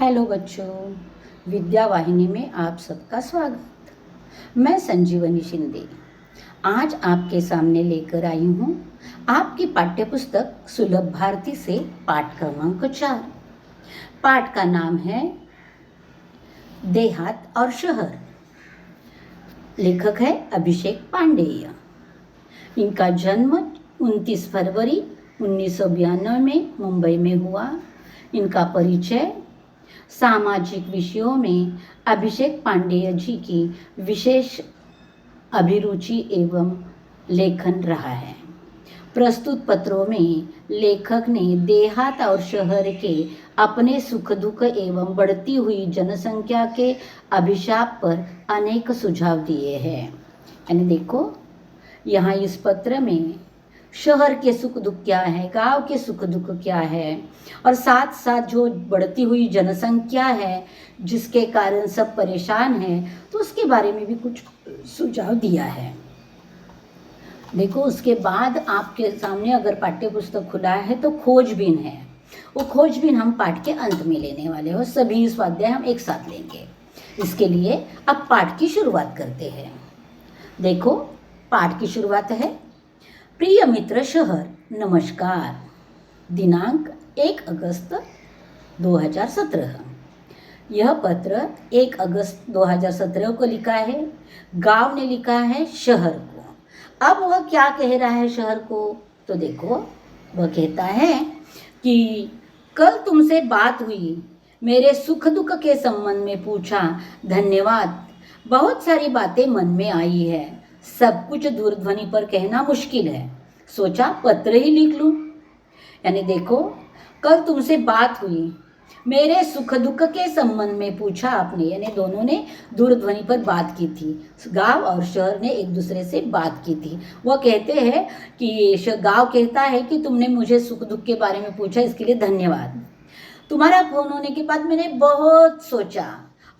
Hello बच्चों, विद्या वाहिनी में आप सबका स्वागत। मैं संजीवनी शिंदे आज आपके सामने लेकर आई हूँ आपकी पाठ्यपुस्तक सुलभ भारती से पाठ क्रमांक 4। पाठ का नाम है देहात और शहर। लेखक है अभिषेक पांडेय। इनका जन्म 29 फरवरी 1992 में मुंबई में हुआ। इनका परिचय सामाजिक विषयों में अभिषेक पांडेय जी की विशेष अभिरुचि एवं लेखन रहा है। प्रस्तुत पत्रों में लेखक ने देहात और शहर के अपने सुख दुख एवं बढ़ती हुई जनसंख्या के अभिशाप पर अनेक सुझाव दिए हैं। यानी देखो, यहाँ इस पत्र में शहर के सुख दुख क्या है, गांव के सुख दुख क्या है, और साथ साथ जो बढ़ती हुई जनसंख्या है जिसके कारण सब परेशान हैं, तो उसके बारे में भी कुछ सुझाव दिया है। देखो, उसके बाद आपके सामने अगर पाठ्य पुस्तक खुला है तो खोजबीन है। वो खोजबीन हम पाठ के अंत में लेने वाले हो। सभी स्वाध्याय हम एक साथ लेंगे। इसके लिए अब पाठ की शुरुआत करते हैं। देखो, पाठ की शुरुआत है। प्रिय मित्र शहर, नमस्कार। दिनांक 1 अगस्त 2017। यह पत्र 1 अगस्त 2017 को लिखा है। गांव ने लिखा है शहर को। अब वह क्या कह रहा है शहर को, तो देखो, वह कहता है कि कल तुमसे बात हुई, मेरे सुख दुख के संबंध में पूछा, धन्यवाद। बहुत सारी बातें मन में आई है, सब कुछ दूरध्वनि पर कहना मुश्किल है, सोचा पत्र ही लिख लूं। यानी देखो, कल तुमसे बात हुई, मेरे सुख दुख के संबंध में पूछा आपने, यानी दोनों ने दूरध्वनि पर बात की थी। गांव और शहर ने एक दूसरे से बात की थी। वह कहते हैं कि गांव कहता है कि तुमने मुझे सुख दुख के बारे में पूछा, इसके लिए धन्यवाद। तुम्हारा फोन होने के बाद मैंने बहुत सोचा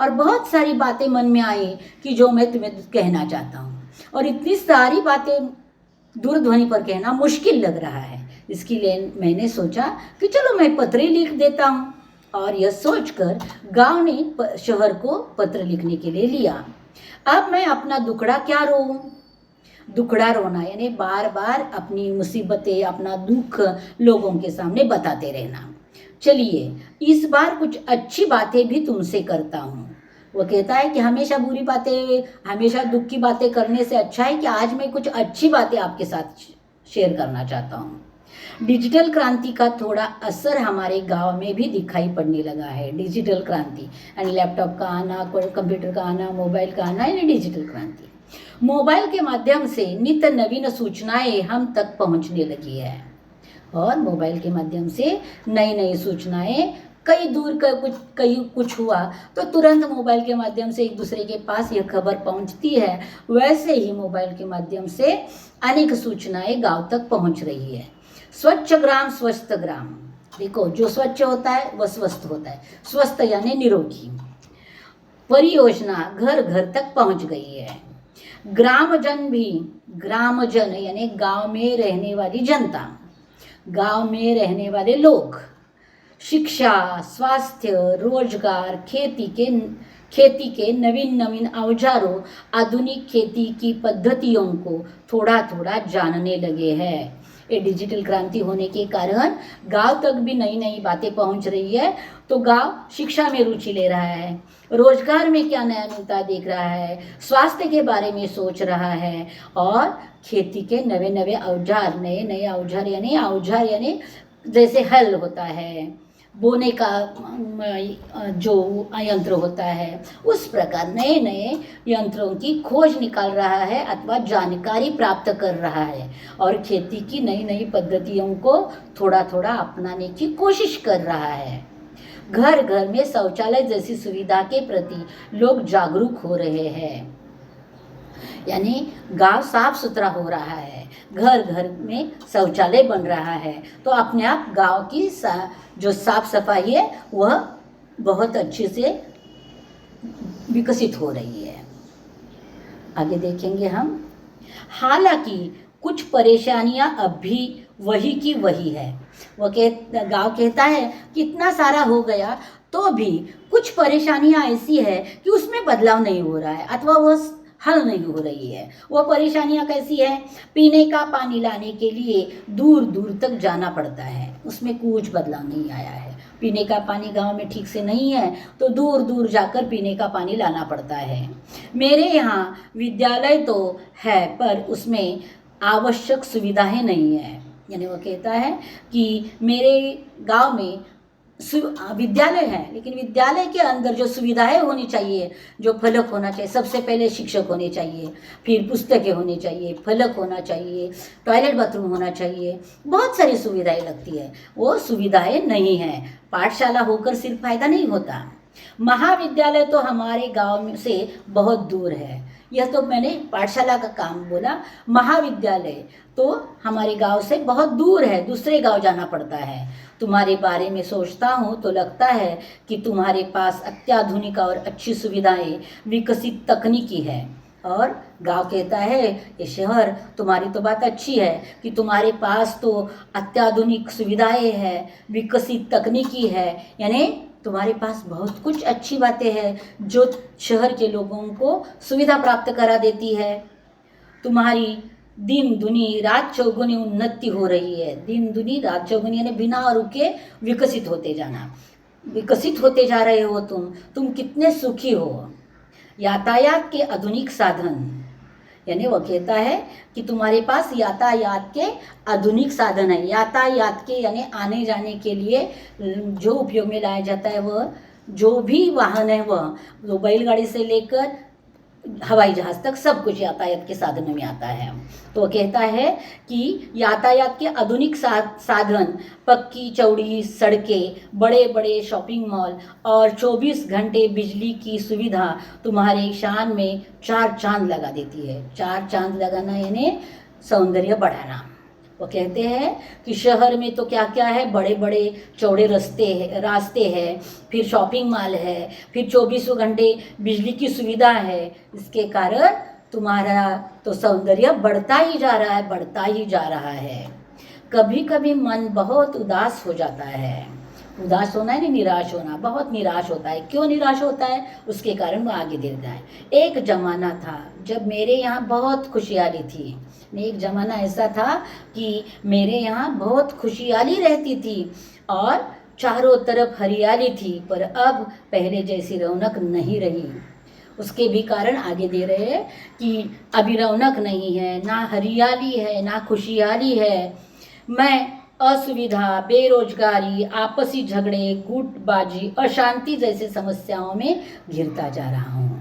और बहुत सारी बातें मन में आई कि जो मैं तुम्हें कहना चाहता हूँ, और इतनी सारी बातें दूरध्वनि पर कहना मुश्किल लग रहा है। इसके लिए मैंने सोचा कि चलो मैं पत्र ही लिख देता हूँ, और यह सोचकर गांव ने शहर को पत्र लिखने के लिए लिया। अब मैं अपना दुखड़ा क्या रोऊं। दुखड़ा रोना यानी बार बार अपनी मुसीबतें, अपना दुख लोगों के सामने बताते रहना। चलिए, इस बार कुछ अच्छी बातें भी तुमसे करता हूँ। वो कहता है कि हमेशा बुरी बातें, हमेशा दुख की बातें करने से अच्छा है कि आज मैं कुछ अच्छी बातें आपके साथ शेयर करना चाहता हूँ। डिजिटल क्रांति का थोड़ा असर हमारे गांव में भी दिखाई पड़ने लगा है। डिजिटल क्रांति यानी लैपटॉप का आना, कंप्यूटर का आना, मोबाइल का आना, यानी डिजिटल क्रांति। मोबाइल के माध्यम से नित्य नवीन सूचनाएं हम तक पहुंचने लगी है, और मोबाइल के माध्यम से नई नई सूचनाएं, कई दूर का कुछ हुआ तो तुरंत मोबाइल के माध्यम से एक दूसरे के पास यह खबर पहुंचती है। वैसे ही मोबाइल के माध्यम से अनेक सूचनाएं गांव तक पहुंच रही है। स्वच्छ ग्राम स्वस्थ ग्राम। देखो, जो स्वच्छ होता है वह स्वस्थ होता है। स्वस्थ यानी निरोगी। परियोजना घर घर तक पहुंच गई है। ग्रामजन भी, ग्रामजन यानी गांव में रहने वाली जनता, गांव में रहने वाले लोग, शिक्षा, स्वास्थ्य, रोजगार, खेती के नवीन नवीन औजारों, आधुनिक खेती की पद्धतियों को थोड़ा थोड़ा जानने लगे हैं। ये डिजिटल क्रांति होने के कारण गांव तक भी नई नई बातें पहुंच रही है। तो गांव शिक्षा में रुचि ले रहा है, रोजगार में क्या नया मिलता है देख रहा है, स्वास्थ्य के बारे में सोच रहा है, और खेती के नए नए औजार, नए नए औजार यानी जैसे हल होता है, बोने का जो यंत्र होता है, उस प्रकार नए नए यंत्रों की खोज निकाल रहा है अथवा जानकारी प्राप्त कर रहा है, और खेती की नई नई पद्धतियों को थोड़ा थोड़ा अपनाने की कोशिश कर रहा है। घर घर में शौचालय जैसी सुविधा के प्रति लोग जागरूक हो रहे हैं, यानी गांव साफ सुथरा हो रहा है, घर घर में शौचालय बन रहा है, तो अपने आप गांव की जो साफ सफाई है वह बहुत अच्छे से विकसित हो रही है। आगे देखेंगे हम। हालांकि कुछ परेशानियां अब भी वही की वही है। गांव कहता है कि इतना सारा हो गया तो भी कुछ परेशानियां ऐसी है कि उसमें बदलाव नहीं हो रहा है अथवा वह हल नहीं हो रही है। वो परेशानियां कैसी है? पीने का पानी लाने के लिए दूर दूर तक जाना पड़ता है, उसमें कुछ बदलाव नहीं आया है। पीने का पानी गांव में ठीक से नहीं है तो दूर दूर जाकर पीने का पानी लाना पड़ता है। मेरे यहाँ विद्यालय तो है पर उसमें आवश्यक सुविधाएं नहीं है। यानी वो कहता है कि मेरे गांव में विद्यालय है लेकिन विद्यालय के अंदर जो सुविधाएं होनी चाहिए, जो फलक होना चाहिए, सबसे पहले शिक्षक होने चाहिए, फिर पुस्तकें होनी चाहिए, फलक होना चाहिए, टॉयलेट बाथरूम होना चाहिए, बहुत सारी सुविधाएं लगती है, वो सुविधाएं नहीं है। पाठशाला होकर सिर्फ फायदा नहीं होता। महाविद्यालय तो हमारे गांव से बहुत दूर है। यह तो मैंने पाठशाला का काम बोला। महाविद्यालय तो हमारे गांव से बहुत दूर है, दूसरे गांव जाना पड़ता है। तुम्हारे बारे में सोचता हूँ तो लगता है कि तुम्हारे पास अत्याधुनिक और अच्छी सुविधाएं, विकसित तकनीकी है। और गांव कहता है ये शहर, तुम्हारी तो बात अच्छी है कि तुम्हारे पास तो अत्याधुनिक सुविधाएं है, विकसित तकनीकी है, यानी तुम्हारे पास बहुत कुछ अच्छी बातें हैं जो शहर के लोगों को सुविधा प्राप्त करा देती है। तुम्हारी दिन दुनी रात चौगुनी उन्नति हो रही है। दिन दुनी रात चौगुनी यानी बिना रुके विकसित होते जाना, विकसित होते जा रहे हो तुम कितने सुखी हो। यातायात के आधुनिक साधन, यानी वो कहता है कि तुम्हारे पास यातायात के आधुनिक साधन है। यातायात के यानी आने जाने के लिए जो उपयोग में लाया जाता है, वह जो भी वाहन है वह बैलगाड़ी से लेकर हवाई जहाज तक सब कुछ यातायात के साधनों में आता है। तो वो कहता है कि यातायात के आधुनिक साधन, पक्की चौड़ी सड़कें, बड़े बड़े शॉपिंग मॉल और 24 घंटे बिजली की सुविधा तुम्हारे शान में 4 चांद लगा देती है। 4 चांद लगाना यानी सौंदर्य बढ़ाना। वो कहते हैं कि शहर में तो क्या क्या है, बड़े बड़े चौड़े रास्ते हैं, फिर शॉपिंग मॉल है, फिर 24 घंटे बिजली की सुविधा है। इसके कारण तुम्हारा तो सौंदर्य बढ़ता ही जा रहा है, बढ़ता ही जा रहा है। कभी कभी मन बहुत उदास हो जाता है। उदास होना है नहीं, निराश होना, बहुत निराश होता है। क्यों निराश होता है? उसके कारण वो आगे देता है। एक जमाना था जब मेरे यहाँ बहुत खुशहाली थी। एक ज़माना ऐसा था कि मेरे यहाँ बहुत खुशहाली रहती थी और चारों तरफ हरियाली थी, पर अब पहले जैसी रौनक नहीं रही। उसके भी कारण आगे दे रहे हैं कि अभी रौनक नहीं है, ना हरियाली है, ना खुशहाली है। मैं असुविधा, बेरोजगारी, आपसी झगड़े, गुटबाजी, अशांति जैसी समस्याओं में घिरता जा रहा हूँ।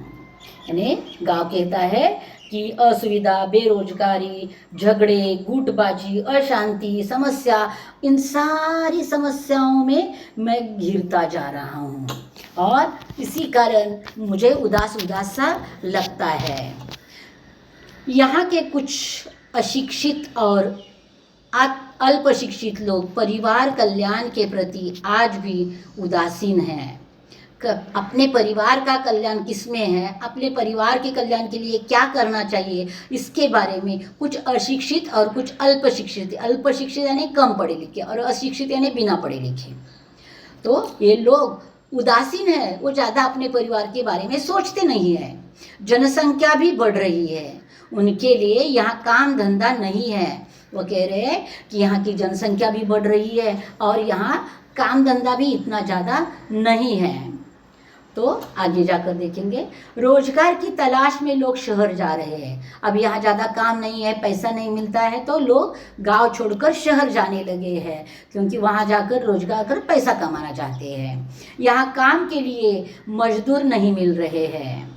यानी गांव कहता है कि असुविधा, बेरोजगारी, झगड़े, गुटबाजी, अशांति, समस्या, इन सारी समस्याओं में मैं घिरता जा रहा हूँ और इसी कारण मुझे उदास उदास सा लगता है। यहाँ के कुछ अशिक्षित और अल्प शिक्षित लोग परिवार कल्याण के प्रति आज भी उदासीन हैं। अपने परिवार का कल्याण किसमें है, अपने परिवार के कल्याण के लिए क्या करना चाहिए, इसके बारे में कुछ अशिक्षित और कुछ अल्प शिक्षित। अल्प शिक्षित यानी कम पढ़े लिखे और अशिक्षित यानी बिना पढ़े लिखे। तो ये लोग उदासीन है, वो ज़्यादा अपने परिवार के बारे में सोचते नहीं है। जनसंख्या भी बढ़ रही है, उनके लिए यहाँ काम धंधा नहीं है। वो कह रहे हैं कि यहाँ की जनसंख्या भी बढ़ रही है और यहाँ काम धंधा भी इतना ज़्यादा नहीं है। तो आगे जाकर देखेंगे, रोजगार की तलाश में लोग शहर जा रहे हैं। अब यहाँ ज़्यादा काम नहीं है, पैसा नहीं मिलता है, तो लोग गांव छोड़कर शहर जाने लगे हैं, क्योंकि वहाँ जाकर रोजगार कर पैसा कमाना चाहते हैं। यहाँ काम के लिए मजदूर नहीं मिल रहे हैं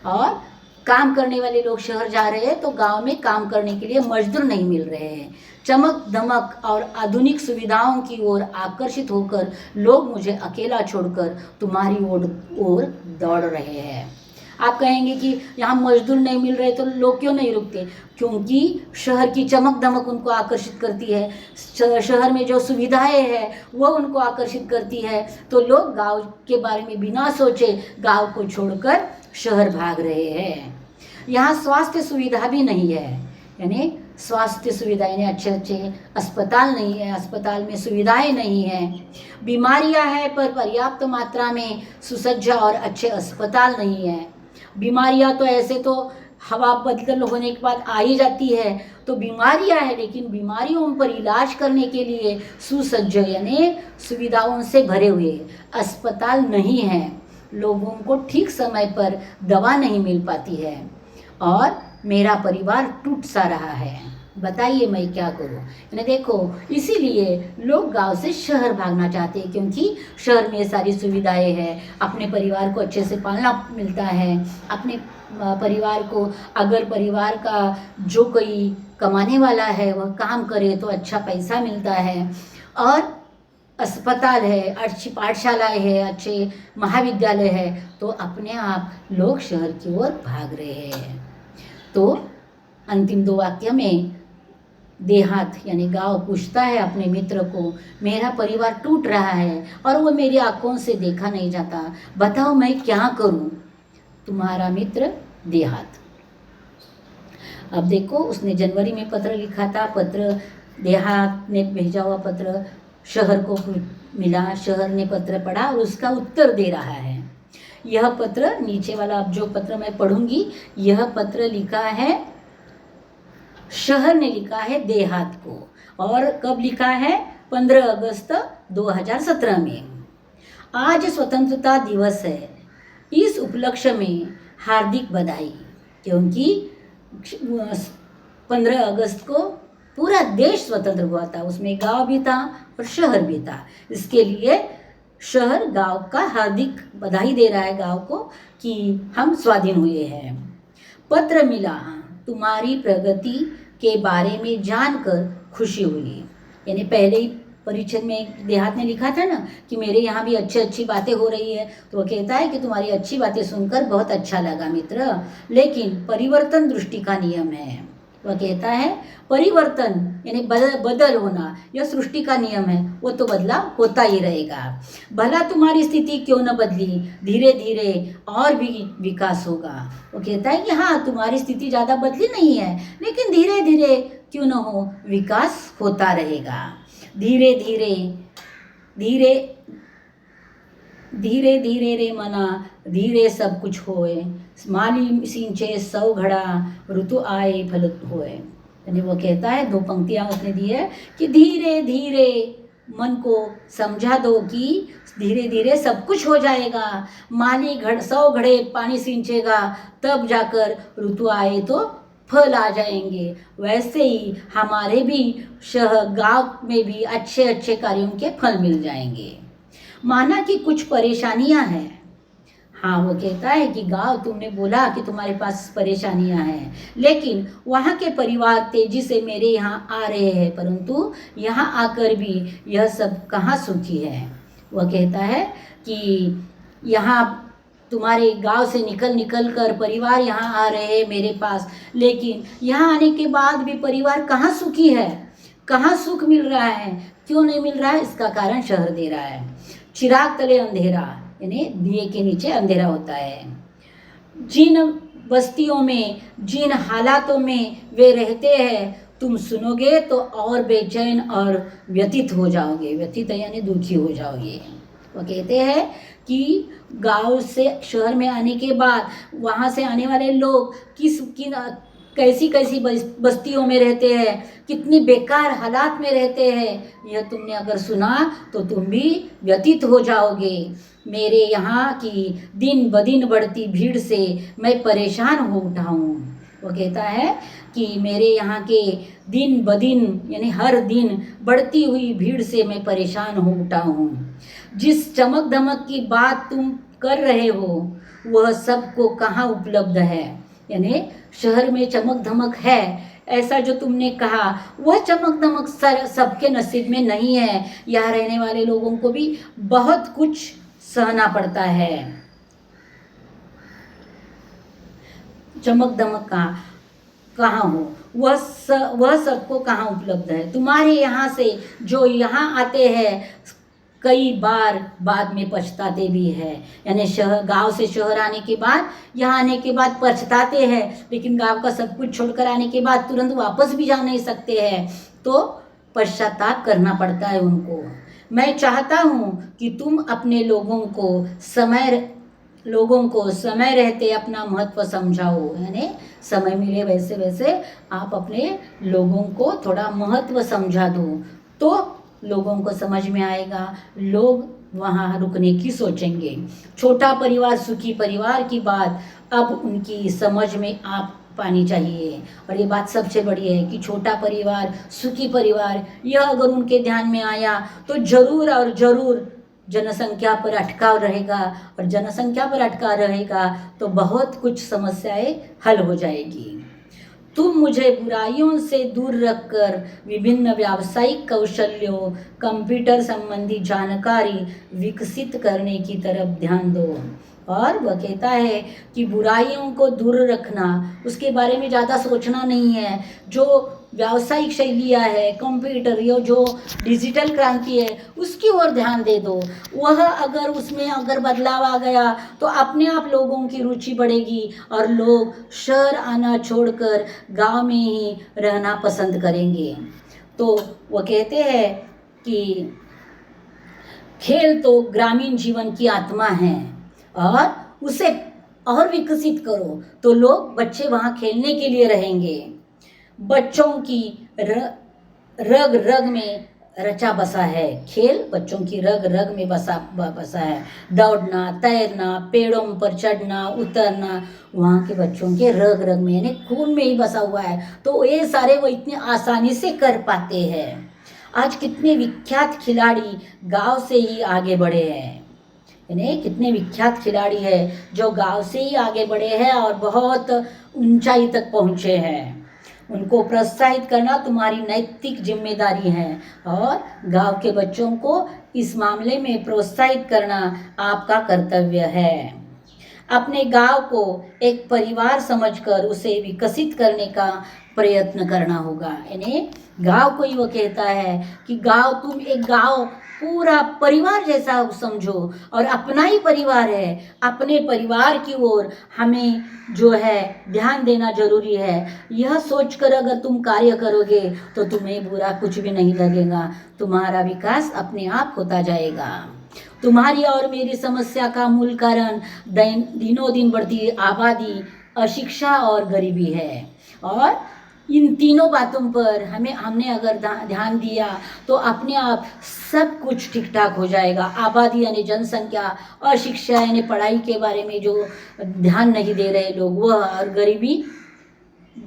और काम करने वाले लोग शहर जा रहे हैं, तो गांव में काम करने के लिए मजदूर नहीं मिल रहे हैं। चमक दमक और आधुनिक सुविधाओं की ओर आकर्षित होकर लोग मुझे अकेला छोड़कर तुम्हारी ओर दौड़ रहे हैं। आप कहेंगे कि यहाँ मजदूर नहीं मिल रहे तो लोग क्यों नहीं रुकते? क्योंकि शहर की चमक दमक उनको आकर्षित करती है, शहर में जो सुविधाएं हैं वो उनको आकर्षित करती है, तो लोग गांव के बारे में बिना सोचे गांव को छोड़कर शहर भाग रहे हैं। यहाँ स्वास्थ्य सुविधा भी नहीं है, यानी स्वास्थ्य सुविधाएं यानी अच्छे अच्छे अस्पताल नहीं है, अस्पताल में सुविधाएं नहीं है, बीमारियां हैं पर पर्याप्त मात्रा में सुसज्जा और अच्छे अस्पताल नहीं है। बीमारियां तो ऐसे तो हवा बदल होने के बाद आ ही जाती है, तो बीमारियां हैं, लेकिन बीमारियों पर इलाज करने के लिए सुसज्ज यानी सुविधाओं से भरे हुए अस्पताल नहीं है। लोगों को ठीक समय पर दवा नहीं मिल पाती है और मेरा परिवार टूट सा रहा है। बताइए मैं क्या करूं? यानी देखो, इसीलिए लोग गांव से शहर भागना चाहते हैं, क्योंकि शहर में सारी सुविधाएं हैं, अपने परिवार को अच्छे से पालना मिलता है। अपने परिवार को, अगर परिवार का जो कोई कमाने वाला है वह काम करे तो अच्छा पैसा मिलता है, और अस्पताल है, अच्छी पाठशालाएं है, अच्छे महाविद्यालय है, तो अपने आप लोग शहर की ओर भाग रहे हैं। तो अंतिम 2 वाक्य में देहात यानी गांव पूछता है अपने मित्र को, मेरा परिवार टूट रहा है और वो मेरी आंखों से देखा नहीं जाता, बताओ मैं क्या करूं? तुम्हारा मित्र देहात। अब देखो, उसने जनवरी में पत्र लिखा था, पत्र देहात ने भेजा हुआ पत्र शहर को मिला, शहर ने पत्र पढ़ा और उसका उत्तर दे रहा है। यह पत्र, नीचे वाला अब जो पत्र मैं पढ़ूंगी, यह पत्र लिखा है, शहर ने लिखा है देहात को, और कब लिखा है? 15 अगस्त 2017 में। आज स्वतंत्रता दिवस है, इस उपलक्ष्य में हार्दिक बधाई, क्योंकि 15 अगस्त को पूरा देश स्वतंत्र हुआ था, उसमें गांव भी था और शहर भी था। इसके लिए शहर गांव का हार्दिक बधाई दे रहा है गांव को कि हम स्वाधीन हुए हैं। पत्र मिला, तुम्हारी प्रगति के बारे में जानकर खुशी हुई। यानी पहले ही परिचय में देहात ने लिखा था ना कि मेरे यहाँ भी अच्छी बातें हो रही है, तो वो कहता है कि तुम्हारी अच्छी बातें सुनकर बहुत अच्छा लगा मित्र, लेकिन परिवर्तन दृष्टि का नियम है। वह कहता है परिवर्तन यानी बदल होना यह सृष्टि का नियम है, वो तो बदलाव होता ही रहेगा। भला तुम्हारी स्थिति क्यों न बदली, धीरे धीरे और भी विकास होगा। वो कहता है कि हाँ, तुम्हारी स्थिति ज़्यादा बदली नहीं है, लेकिन धीरे धीरे क्यों न हो, विकास होता रहेगा। धीरे धीरे धीरे धीरे धीरे रे मना, धीरे सब कुछ होए, माली सिंचे सौ घड़ा, ऋतु आए फल होए। यानी वो कहता है, 2 पंक्तियां उसने दी है कि धीरे धीरे मन को समझा दो कि धीरे धीरे सब कुछ हो जाएगा, माली 100 घड़े पानी सिंचेगा, तब जाकर ऋतु आए तो फल आ जाएंगे। वैसे ही हमारे भी गांव में भी अच्छे अच्छे कार्यों के फल मिल जाएंगे। माना कि कुछ परेशानियां हैं। हाँ, वो कहता है कि गांव, तुमने बोला कि तुम्हारे पास परेशानियां हैं, लेकिन वहाँ के परिवार तेजी से मेरे यहाँ आ रहे हैं, परंतु यहाँ आकर भी यह सब कहाँ सुखी है। वह कहता है कि यहाँ तुम्हारे गांव से निकल कर परिवार यहाँ आ रहे हैं मेरे पास, लेकिन यहाँ आने के बाद भी परिवार कहाँ सुखी है, कहाँ सुख मिल रहा है, क्यों नहीं मिल रहा है? इसका कारण शहर दे रहा है। चिराग तले अंधेरा, यानी दिए के नीचे अंधेरा होता है। जिन बस्तियों में, जिन हालातों में वे रहते हैं, तुम सुनोगे तो और बेचैन और व्यथित हो जाओगे। व्यथित यानी दुखी हो जाओगे। वो कहते हैं कि गांव से शहर में आने के बाद वहाँ से आने वाले लोग कैसी कैसी बस्तियों में रहते हैं, कितनी बेकार हालात में रहते हैं, यह तुमने अगर सुना तो तुम भी व्यतीत हो जाओगे। मेरे यहाँ की दिन ब दिन बढ़ती भीड़ से मैं परेशान हो उठा हूँ। वो कहता है कि मेरे यहाँ के दिन ब दिन यानी हर दिन बढ़ती हुई भीड़ से मैं परेशान हो उठा हूँ। जिस चमक धमक की बात तुम कर रहे हो वह सबको कहाँ उपलब्ध है। यानी शहर में चमक धमक है, ऐसा जो तुमने कहा वह चमक धमक सबके नसीब में नहीं है। यहाँ रहने वाले लोगों को भी बहुत कुछ सहना पड़ता है। चमक धमक कहाँ हो, वह सबको कहाँ उपलब्ध है। तुम्हारे यहाँ से जो यहाँ आते हैं कई बार बाद में पछताते भी हैं। यानी शहर, गांव से शहर आने के बाद, यहाँ आने के बाद पछताते हैं, लेकिन गांव का सब कुछ छोड़कर आने के बाद तुरंत वापस भी जा नहीं सकते हैं, तो पश्चाताप करना पड़ता है उनको। मैं चाहता हूँ कि तुम अपने लोगों को समय रहते अपना महत्व समझाओ। यानी समय मिले वैसे वैसे आप अपने लोगों को थोड़ा महत्व समझा दो, तो लोगों को समझ में आएगा, लोग वहाँ रुकने की सोचेंगे। छोटा परिवार सुखी परिवार की बात अब उनकी समझ में आ पानी चाहिए, और ये बात सबसे बड़ी है कि छोटा परिवार सुखी परिवार, यह अगर उनके ध्यान में आया तो जरूर और जरूर जनसंख्या पर अटकाव रहेगा, और जनसंख्या पर अटका रहेगा तो बहुत कुछ समस्याएं हल हो जाएगी। तुम मुझे बुराइयों से दूर रखकर विभिन्न व्यावसायिक कौशल्यों, कंप्यूटर संबंधी जानकारी विकसित करने की तरफ ध्यान दो। और वह कहता है कि बुराइयों को दूर रखना, उसके बारे में ज़्यादा सोचना नहीं है। जो व्यावसायिक शैलियाँ है, कंप्यूटर, ये जो डिजिटल क्रांति है, उसकी ओर ध्यान दे दो। वह अगर उसमें अगर बदलाव आ गया तो अपने आप लोगों की रुचि बढ़ेगी और लोग शहर आना छोड़कर गांव में ही रहना पसंद करेंगे। तो वो कहते हैं कि खेल तो ग्रामीण जीवन की आत्मा है, और उसे और विकसित करो तो लोग, बच्चे वहाँ खेलने के लिए रहेंगे। बच्चों की रग रग में रचा बसा है, खेल बच्चों की रग रग में बसा है। दौड़ना, तैरना, पेड़ों पर चढ़ना, उतरना, वहाँ के बच्चों के रग रग में, यानी खून में ही बसा हुआ है। तो ये सारे वो इतने आसानी से कर पाते हैं। आज कितने विख्यात खिलाड़ी गांव से ही आगे बढ़े हैं, यानी कितने विख्यात खिलाड़ी हैं जो गांव से ही आगे बढ़े हैं और बहुत ऊंचाई तक पहुँचे हैं। उनको प्रोत्साहित करना तुम्हारी नैतिक जिम्मेदारी है, और गांव के बच्चों को इस मामले में प्रोत्साहित करना आपका कर्तव्य है। अपने गांव को एक परिवार समझकर उसे विकसित करने का प्रयत्न करना होगा। यानी गांव को ही वो कहता है कि गांव, तुम एक गांव पूरा परिवार जैसा समझो, और अपना ही परिवार है। अपने परिवार की ओर हमें जो है ध्यान देना जरूरी है। यह सोचकर अगर तुम कार्य करोगे तो तुम्हें बुरा कुछ भी नहीं लगेगा, तुम्हारा विकास अपने आप होता जाएगा। तुम्हारी और मेरी समस्या का मूल कारण दिनों दिन बढ़ती आबादी, अशिक्षा और गरीबी है, और इन तीनों बातों पर हमने अगर ध्यान दिया तो अपने आप सब कुछ ठीक ठाक हो जाएगा। आबादी यानी जनसंख्या, अशिक्षा यानी पढ़ाई के बारे में जो ध्यान नहीं दे रहे लोग वह, और गरीबी,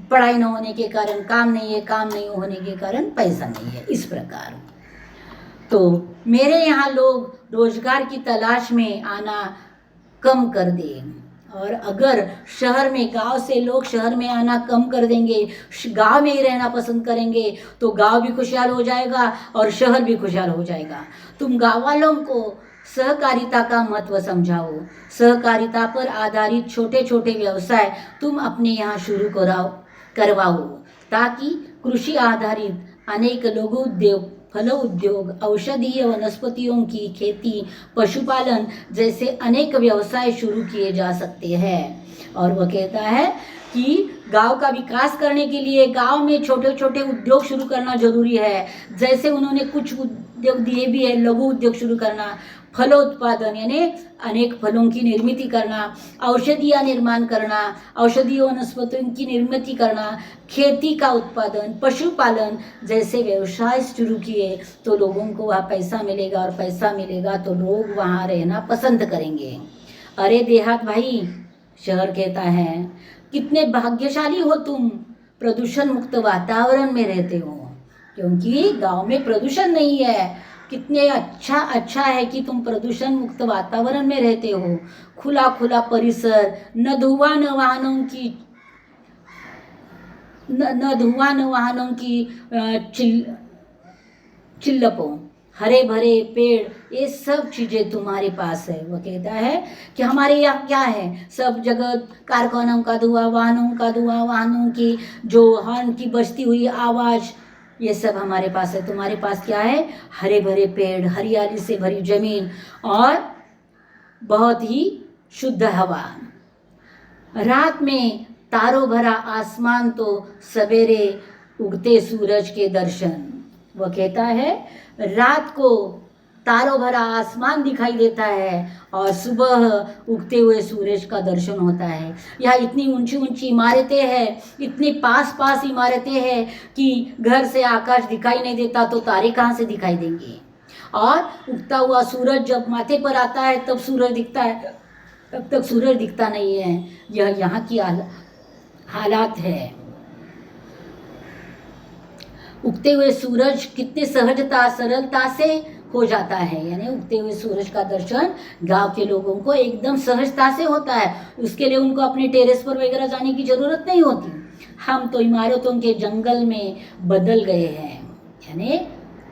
पढ़ाई न होने के कारण काम नहीं है, काम नहीं होने के कारण पैसा नहीं है, इस प्रकार। तो मेरे यहाँ लोग रोजगार की तलाश में आना कम कर दें, और अगर शहर में, गांव से लोग शहर में आना कम कर देंगे, गांव में ही रहना पसंद करेंगे, तो गांव भी खुशहाल हो जाएगा और शहर भी खुशहाल हो जाएगा। तुम गांव वालों को सहकारिता का महत्व समझाओ। सहकारिता पर आधारित छोटे छोटे व्यवसाय तुम अपने यहाँ शुरू करवाओ, ताकि कृषि आधारित अनेक लघु उद्योग, फल उद्योग, औषधीय वनस्पतियों की खेती, पशुपालन जैसे अनेक व्यवसाय शुरू किए जा सकते हैं। और वह कहता है कि गांव का विकास करने के लिए गांव में छोटे छोटे उद्योग शुरू करना जरूरी है। जैसे उन्होंने कुछ उद्योग दिए भी है, लघु उद्योग शुरू करना, फलोत्पादन यानी अनेक फलों की निर्मित करना, औषधियाँ निर्माण करना, औषधीय वनस्पतियों की निर्मित करना, खेती का उत्पादन, पशुपालन जैसे व्यवसाय शुरू किए तो लोगों को वहाँ पैसा मिलेगा, और पैसा मिलेगा तो लोग वहाँ रहना पसंद करेंगे। अरे देहात भाई, शहर कहता है, कितने भाग्यशाली हो तुम, प्रदूषण मुक्त वातावरण में रहते हो, क्योंकि गांव में प्रदूषण नहीं है। कितने अच्छा है कि तुम प्रदूषण मुक्त वातावरण में रहते हो। खुला खुला परिसर, न धुआं न वाहनों की चिल्लपों, हरे भरे पेड़, ये सब चीज़ें तुम्हारे पास है। वो कहता है कि हमारे यहाँ क्या है, सब जगह कारखानों का धुआं, वाहनों का धुआं, वाहनों की जो हॉर्न की बजती हुई आवाज़, ये सब हमारे पास है। तुम्हारे पास क्या है? हरे भरे पेड़, हरियाली से भरी जमीन और बहुत ही शुद्ध हवा। रात में तारों भरा आसमान तो सवेरे उगते सूरज के दर्शन। वह कहता है रात को तारों भरा आसमान दिखाई देता है और सुबह उगते हुए सूरज का दर्शन होता है। यहाँ इतनी ऊंची ऊंची इमारतें हैं, इतनी पास पास इमारतें हैं कि घर से आकाश दिखाई नहीं देता तो तारे कहाँ से दिखाई देंगे। और उगता हुआ सूरज जब माथे पर आता है तब सूरज दिखता है, तब तक सूरज दिखता नहीं है। यह यहाँ की हालात है। उगते हुए सूरज कितने सहजता सरलता से हो जाता है, यानी उगते हुए सूरज का दर्शन गांव के लोगों को एकदम सहजता से होता है। उसके लिए उनको अपने टेरेस पर वगैरह जाने की ज़रूरत नहीं होती। हम तो इमारतों के जंगल में बदल गए हैं, यानी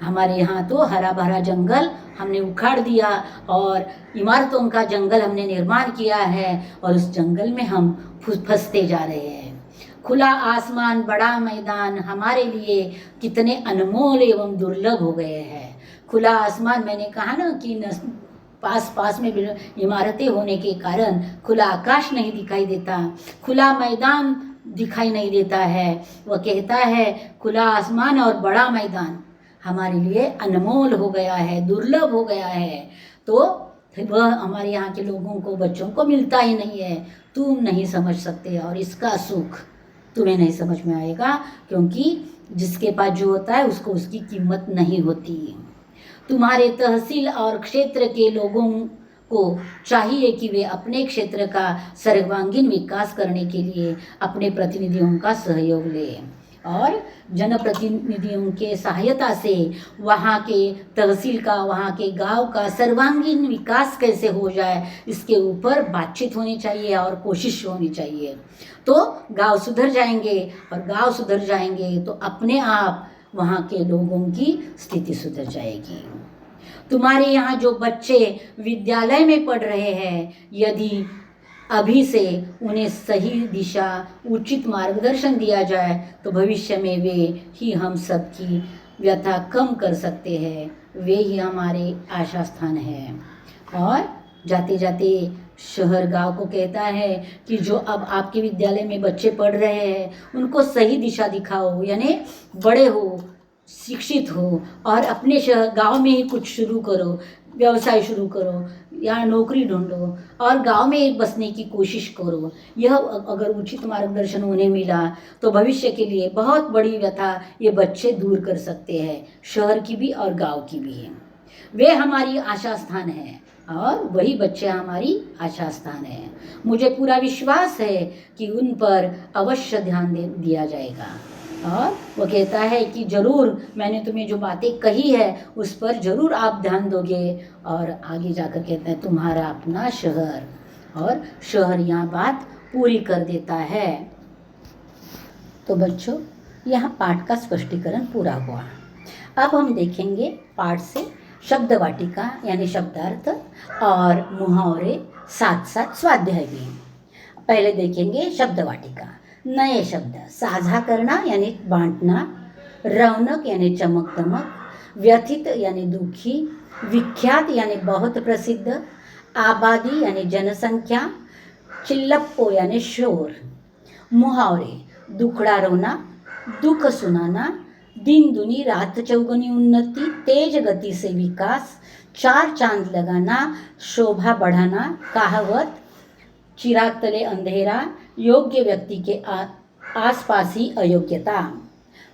हमारे यहाँ तो हरा भरा जंगल हमने उखाड़ दिया और इमारतों का जंगल हमने निर्माण किया है और उस जंगल में हम फंसते जा रहे हैं। खुला आसमान, बड़ा मैदान हमारे लिए कितने अनमोल एवं दुर्लभ हो गए हैं। खुला आसमान, मैंने कहा ना कि पास पास में इमारतें होने के कारण खुला आकाश नहीं दिखाई देता, खुला मैदान दिखाई नहीं देता है। वह कहता है खुला आसमान और बड़ा मैदान हमारे लिए अनमोल हो गया है, दुर्लभ हो गया है। तो वह हमारे यहाँ के लोगों को, बच्चों को मिलता ही नहीं है। तुम नहीं समझ सकते और इसका सुख तुम्हें नहीं समझ में आएगा, क्योंकि जिसके पास जो होता है उसको उसकी कीमत नहीं होती। तुम्हारे तहसील और क्षेत्र के लोगों को चाहिए कि वे अपने क्षेत्र का सर्वांगीण विकास करने के लिए अपने प्रतिनिधियों का सहयोग लें और जनप्रतिनिधियों के सहायता से वहाँ के तहसील का, वहाँ के गांव का सर्वांगीण विकास कैसे हो जाए इसके ऊपर बातचीत होनी चाहिए और कोशिश होनी चाहिए। तो गांव सुधर जाएंगे और गांव सुधर जाएंगे तो अपने आप वहाँ के लोगों की स्थिति सुधर जाएगी। तुम्हारे यहाँ जो बच्चे विद्यालय में पढ़ रहे हैं, यदि अभी से उन्हें सही दिशा, उचित मार्गदर्शन दिया जाए तो भविष्य में वे ही हम सब की व्यथा कम कर सकते हैं। वे ही हमारे आशा स्थान हैं। और जाते जाते शहर गांव को कहता है कि जो अब आपके विद्यालय में बच्चे पढ़ रहे हैं उनको सही दिशा दिखाओ, यानी बड़े हो, शिक्षित हो और अपने शहर गांव में ही कुछ शुरू करो, व्यवसाय शुरू करो या नौकरी ढूंढो और गांव में बसने की कोशिश करो। यह अगर उचित मार्गदर्शन उन्हें मिला तो भविष्य के लिए बहुत बड़ी व्यथा ये बच्चे दूर कर सकते हैं, शहर की भी और गांव की भी। वे हमारी आशा स्थान है और वही बच्चे हमारी आशा स्थान है। मुझे पूरा विश्वास है कि उन पर अवश्य ध्यान दिया जाएगा। और वो कहता है कि ज़रूर मैंने तुम्हें जो बातें कही है उस पर ज़रूर आप ध्यान दोगे। और आगे जाकर कहता है तुम्हारा अपना शहर, और शहर यहाँ बात पूरी कर देता है। तो बच्चों, यहाँ पाठ का स्पष्टीकरण पूरा हुआ। अब हम देखेंगे पाठ से शब्द वाटिका यानी शब्दार्थ और मुहावरे, साथ साथ स्वाध्याय भी। पहले देखेंगे शब्द वाटिका। नए शब्द, साझा करना यानी बांटना, रौनक यानी चमक दमक, व्यथित यानी दुखी, विख्यात यानी बहुत प्रसिद्ध, आबादी यानी जनसंख्या, चिल्लप्पो यानी शोर। मुहावरे, दुखड़ा रोना, दुख सुनाना, दिन दुनी रात चौगुनी उन्नति, तेज गति से विकास, चार चांद लगाना, शोभा बढ़ाना, कहावत, चिराग तले अंधेरा, योग्य व्यक्ति के आसपास ही अयोग्यता।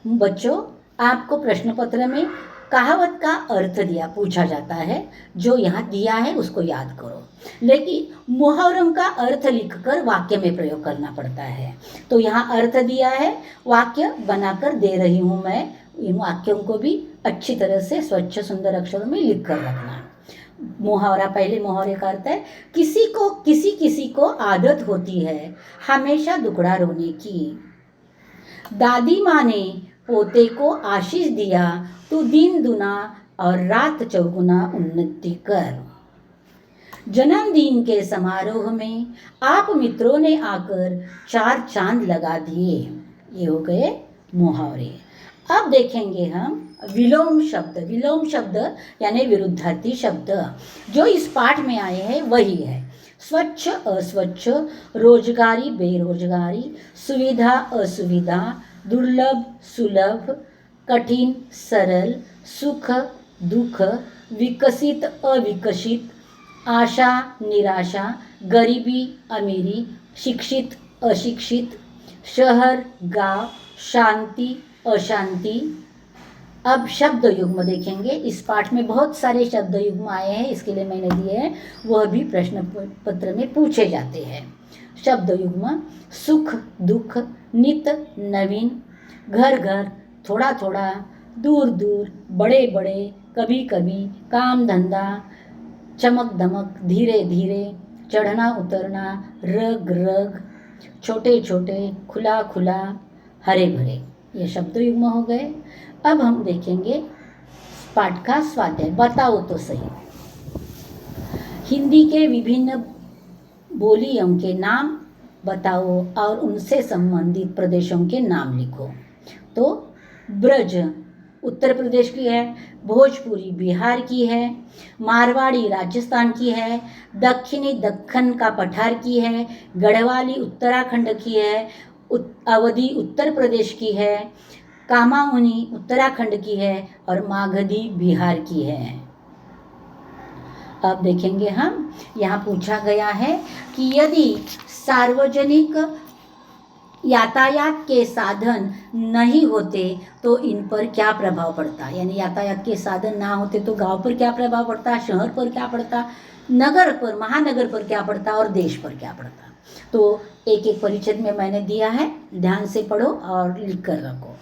बच्चों, आपको प्रश्न पत्र में कहावत का अर्थ पूछा जाता है, जो यहाँ दिया है उसको याद करो, लेकिन मुहावरों का अर्थ लिखकर वाक्य में प्रयोग करना पड़ता है। तो यहाँ अर्थ दिया है, वाक्य बनाकर दे रही हूँ मैं। इन वाक्यों को भी अच्छी तरह से स्वच्छ सुंदर अक्षरों में लिख कर रखना। मुहावरा, पहले मुहावरे का अर्थ है किसी को आदत होती है हमेशा दुखड़ा रोने की। दादी माँ ने पोते को आशीष दिया, तू दिन दुना और रात चौगुना उन्नति कर। जन्मदिन के समारोह में आप मित्रों ने आकर चार चांद लगा दिए। ये हो गए मुहावरे। अब देखेंगे हम विलोम शब्द। विलोम शब्द यानी विरुद्धार्थी शब्द जो इस पाठ में आए हैं वही है। स्वच्छ अस्वच्छ, रोजगारी बेरोजगारी, सुविधा असुविधा, दुर्लभ सुलभ, कठिन सरल, सुख दुख, विकसित अविकसित, आशा निराशा, गरीबी अमीरी, शिक्षित अशिक्षित, शहर गांव, शांति अशांति। अब शब्द युग्म देखेंगे। इस पाठ में बहुत सारे शब्द युग्म आए हैं, इसके लिए मैंने दिए हैं, वह भी प्रश्न पत्र में पूछे जाते हैं। शब्द युग्म सुख दुख, नित नवीन, घर घर, थोड़ा थोड़ा, दूर दूर, बड़े बड़े, कभी कभी, काम धंधा, चमक दमक, धीरे धीरे, चढ़ना उतरना, रग रग, छोटे छोटे, खुला खुला, हरे भरे। ये शब्द युग्म हो गए। अब हम देखेंगे पाठ का स्वाध्याय। बताओ तो सही। हिंदी के विभिन्न बोलियों के नाम बताओ और उनसे संबंधित प्रदेशों के नाम लिखो। तो ब्रज उत्तर प्रदेश की है, भोजपुरी बिहार की है, मारवाड़ी राजस्थान की है, दक्षिणी दक्कन का पठार की है, गढ़वाली उत्तराखंड की है, अवधी उत्तर प्रदेश की है, कामाऊनी उत्तराखंड की है और मागधी बिहार की है। अब देखेंगे हम, यहाँ पूछा गया है कि यदि सार्वजनिक यातायात के साधन नहीं होते तो इन पर क्या प्रभाव पड़ता। यानी यातायात के साधन ना होते तो गांव पर क्या प्रभाव पड़ता, शहर पर क्या पड़ता, नगर पर, महानगर पर क्या पड़ता और देश पर क्या पड़ता। तो एक एक परिच्छेद में मैंने दिया है, ध्यान से पढ़ो और लिख कर रखो।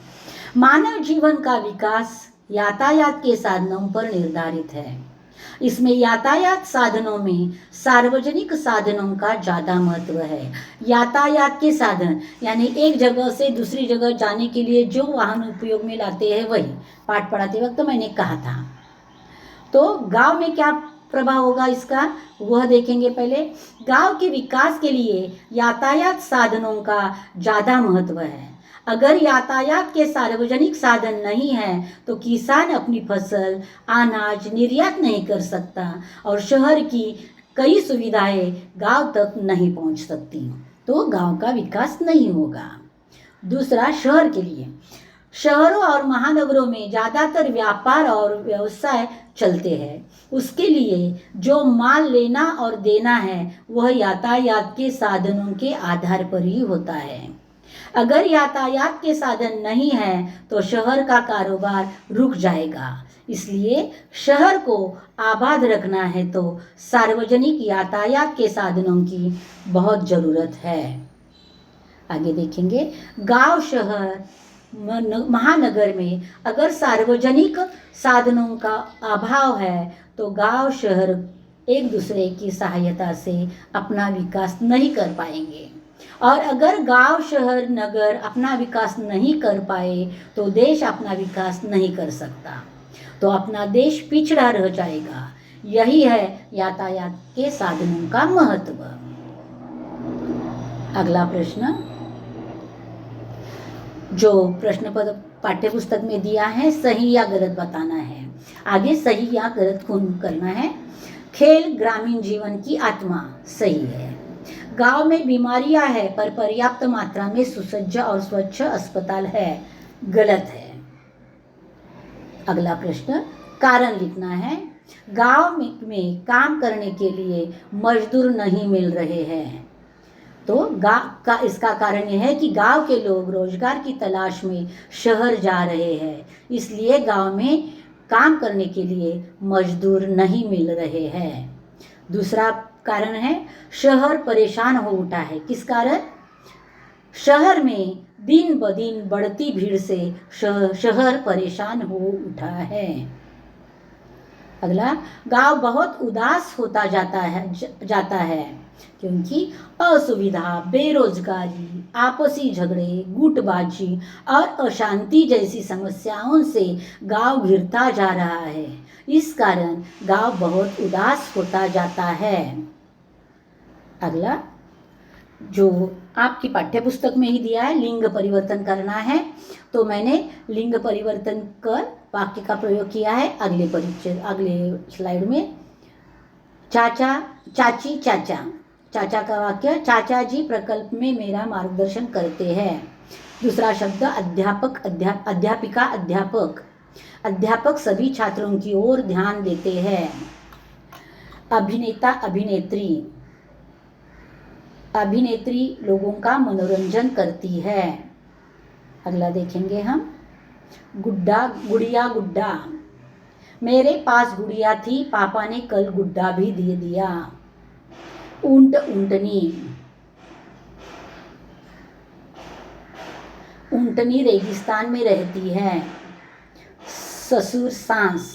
मानव जीवन का विकास यातायात के साधनों पर निर्धारित है। इसमें यातायात साधनों में सार्वजनिक साधनों का ज़्यादा महत्व है। यातायात के साधन यानी एक जगह से दूसरी जगह जाने के लिए जो वाहन उपयोग में लाते हैं, वही पाठ पढ़ाते वक्त तो मैंने कहा था। तो गांव में क्या प्रभाव होगा इसका, वह देखेंगे पहले। गांव के विकास के लिए यातायात साधनों का ज़्यादा महत्व है। अगर यातायात के सार्वजनिक साधन नहीं है तो किसान अपनी फसल, अनाज निर्यात नहीं कर सकता और शहर की कई सुविधाएं गांव तक नहीं पहुंच सकती, तो गांव का विकास नहीं होगा। दूसरा, शहर के लिए, शहरों और महानगरों में ज़्यादातर व्यापार और व्यवसाय चलते हैं। उसके लिए जो माल लेना और देना है वह यातायात के साधनों के आधार पर ही होता है। अगर यातायात के साधन नहीं है तो शहर का कारोबार रुक जाएगा। इसलिए शहर को आबाद रखना है तो सार्वजनिक यातायात के साधनों की बहुत ज़रूरत है। आगे देखेंगे, गांव शहर महानगर में अगर सार्वजनिक साधनों का अभाव है तो गांव शहर एक दूसरे की सहायता से अपना विकास नहीं कर पाएंगे। और अगर गांव शहर नगर अपना विकास नहीं कर पाए तो देश अपना विकास नहीं कर सकता, तो अपना देश पिछड़ा रह जाएगा। यही है यातायात के साधनों का महत्व। अगला प्रश्न, जो प्रश्न पत्र पाठ्य पुस्तक में दिया है सही या गलत बताना है। आगे सही या गलत करना है। खेल ग्रामीण जीवन की आत्मा, सही है। गांव में बीमारियां है पर पर्याप्त मात्रा में सुसज्ज और स्वच्छ अस्पताल है, गलत है। अगला प्रश्न, कारण लिखना है। गांव में काम करने के लिए मजदूर नहीं मिल रहे हैं, तो इसका कारण यह है कि गांव के लोग रोजगार की तलाश में शहर जा रहे हैं, इसलिए गांव में काम करने के लिए मजदूर नहीं मिल रहे हैं। दूसरा कारण है शहर परेशान हो उठा है। किस कारण? शहर में दिन ब दिन बढ़ती भीड़ से शहर परेशान हो उठा है। अगला, गांव बहुत उदास होता जाता है क्योंकि असुविधा, बेरोजगारी, आपसी झगड़े, गुटबाजी और अशांति जैसी समस्याओं से गांव घिरता जा रहा है। इस कारण गांव बहुत उदास होता जाता है। अगला, जो आपकी पाठ्य पुस्तक में ही दिया है, लिंग परिवर्तन करना है, तो मैंने लिंग परिवर्तन कर वाक्य का प्रयोग किया है। अगले स्लाइड में चाचा चाची चाचा, चाचा का वाक्य, चाचा जी प्रकल्प में मेरा मार्गदर्शन करते हैं। दूसरा शब्द अध्यापक अध्यापिका अध्यापक, अध्यापक सभी छात्रों की ओर ध्यान देते हैं। अभिनेता अभिनेत्री, अभिनेत्री लोगों का मनोरंजन करती है। अगला देखेंगे हम, गुड्डा गुड़िया गुड्डा, मेरे पास गुड़िया थी, पापा ने कल गुड्डा भी दे दिया। ऊंट ऊंटनी, ऊंटनी रेगिस्तान में रहती है। ससुर सांस,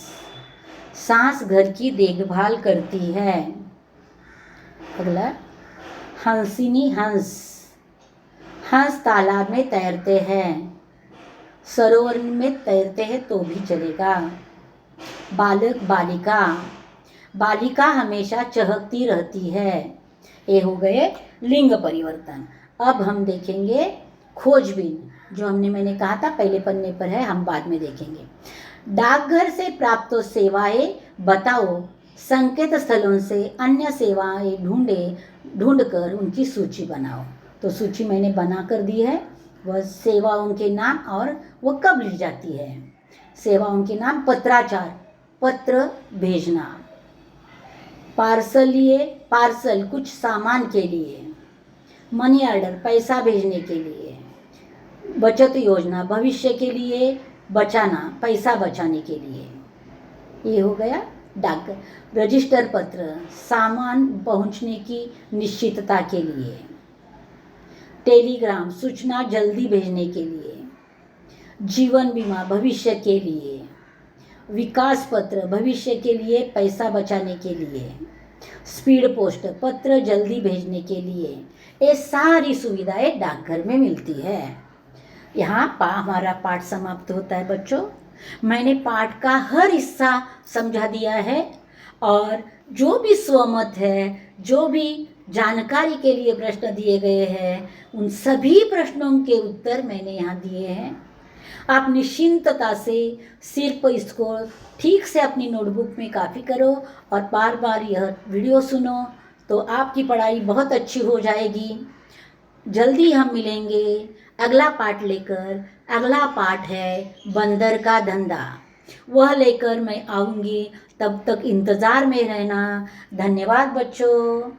सांस घर की देखभाल करती है। अगला, हंसिनी हंस, हंस तालाब में तैरते हैं। सरोवर में तैरते हैं तो भी चलेगा। बालक बालिका, बालिका हमेशा चहकती रहती है। ये हो गए लिंग परिवर्तन। अब हम देखेंगे खोजबीन, जो मैंने कहा था पहले पन्ने पर है, हम बाद में देखेंगे। डाकघर से प्राप्त सेवाएं बताओ, संकेत स्थलों से अन्य सेवाएं ढूंढकर उनकी सूची बनाओ। तो सूची मैंने बना कर दी है, वह सेवाओं के नाम और वह कब ली जाती है। सेवाओं के नाम, पत्राचार, पत्र भेजना। पार्सल कुछ सामान के लिए। मनी ऑर्डर, पैसा भेजने के लिए। बचत योजना, भविष्य के लिए बचाना, पैसा बचाने के लिए। ये हो गया डाक। रजिस्टर पत्र, सामान पहुंचने की निश्चितता के लिए। टेलीग्राम, सूचना जल्दी भेजने के लिए। जीवन बीमा, भविष्य के लिए। विकास पत्र, भविष्य के लिए पैसा बचाने के लिए। स्पीड पोस्ट, पत्र जल्दी भेजने के लिए। ये सारी सुविधाएं डाकघर में मिलती है। यहाँ हमारा पाठ समाप्त होता है बच्चों। मैंने पाठ का हर हिस्सा समझा दिया है, और जो भी स्वमत है, जो भी जानकारी के लिए प्रश्न दिए गए हैं, उन सभी प्रश्नों के उत्तर मैंने यहाँ दिए हैं। आप निश्चिंतता से सिर्फ इसको ठीक से अपनी नोटबुक में कॉपी करो और बार बार यह वीडियो सुनो, तो आपकी पढ़ाई बहुत अच्छी हो जाएगी। जल्दी हम मिलेंगे अगला पाठ लेकर। अगला पाठ है बंदर का धंधा, वह लेकर मैं आऊँगी। तब तक इंतज़ार में रहना। धन्यवाद बच्चों।